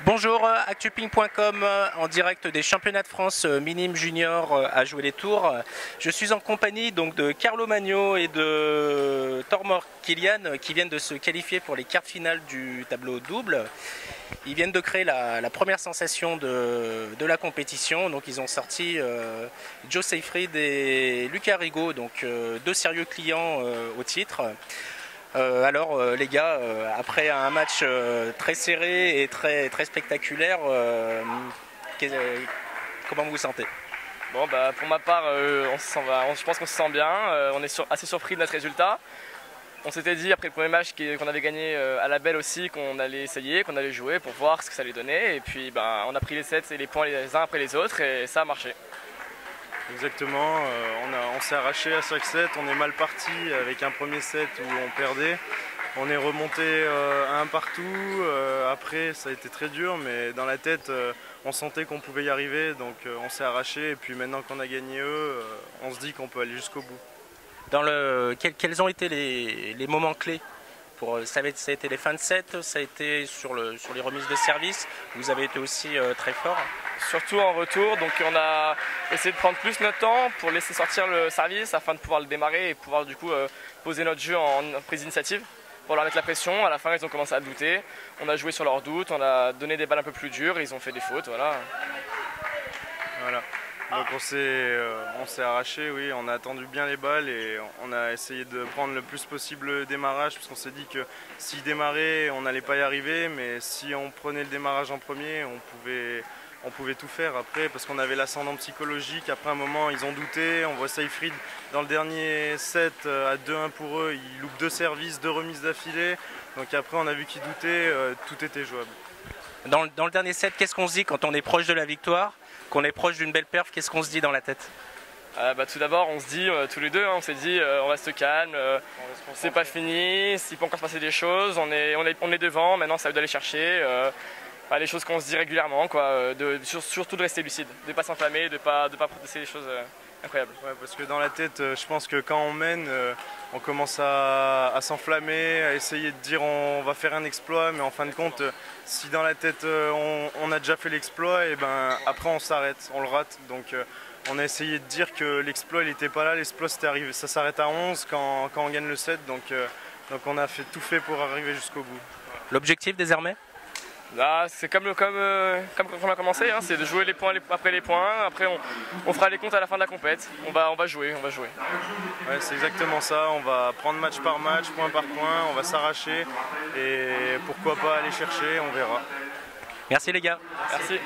Bonjour, actuping.com en direct des championnats de France minime junior à jouer les tours. Je suis en compagnie donc de Carlo Magno et de Tormor Kilian qui viennent de se qualifier pour les quarts finales du tableau double. Ils viennent de créer la première sensation de la compétition. Donc ils ont sorti Joe Seyfried et Lucas Rigaud, donc deux sérieux clients au titre. Alors les gars, après un match très serré et très spectaculaire, comment vous vous sentez? Bon, pour ma part, je pense qu'on se sent bien. On est assez surpris de notre résultat. On s'était dit après le premier match qu'on avait gagné à la Belle aussi qu'on allait essayer, qu'on allait jouer pour voir ce que ça allait donner. Et puis on a pris les sets et les points les uns après les autres et ça a marché. Exactement, on s'est arraché à chaque set, on est mal parti avec un premier set où on perdait. On est remonté un partout, après ça a été très dur, mais dans la tête on sentait qu'on pouvait y arriver, donc on s'est arraché et puis maintenant qu'on a gagné eux, on se dit qu'on peut aller jusqu'au bout. Quels ont été les moments clés ça a été les fins de set, ça a été sur les remises de service, vous avez été aussi très fort. Surtout en retour, donc on a essayé de prendre plus notre temps pour laisser sortir le service afin de pouvoir le démarrer et pouvoir du coup poser notre jeu en prise d'initiative pour leur mettre la pression. À la fin ils ont commencé à douter, on a joué sur leurs doutes, on a donné des balles un peu plus dures, ils ont fait des fautes, voilà. Donc on s'est arraché, oui, on a attendu bien les balles et on a essayé de prendre le plus possible le démarrage parce qu'on s'est dit que s'ils démarraient on n'allait pas y arriver, mais si on prenait le démarrage en premier on pouvait tout faire après parce qu'on avait l'ascendant psychologique. Après un moment ils ont douté, on voit Seyfried dans le dernier set à 2-1 pour eux, il loupe deux services, deux remises d'affilée, donc après on a vu qu'ils doutaient, tout était jouable. Dans le dernier set, qu'est-ce qu'on se dit quand on est proche de la victoire, qu'on est proche d'une belle perf, qu'est-ce qu'on se dit dans la tête? Tout d'abord on se dit tous les deux, on s'est dit on reste calme, c'est pas fini, il peut encore se passer des choses, on est devant, maintenant ça veut d'aller chercher. Les choses qu'on se dit régulièrement, surtout de rester lucide, de ne pas s'enflammer, de ne pas protester des choses incroyables. Ouais, parce que dans la tête, je pense que quand on mène, on commence à s'enflammer, à essayer de dire on va faire un exploit, mais en fin de compte, si dans la tête on a déjà fait l'exploit, et après on s'arrête, on le rate. Donc on a essayé de dire que l'exploit il n'était pas là, l'exploit c'était arrivé, ça s'arrête à 11 quand on gagne le set, donc on a tout fait pour arriver jusqu'au bout. L'objectif désormais? Là, c'est comme quand on a commencé, c'est de jouer les points après les points. Après, on fera les comptes à la fin de la compète. On va jouer. Ouais, c'est exactement ça. On va prendre match par match, point par point. On va s'arracher et pourquoi pas aller chercher. On verra. Merci les gars. Merci.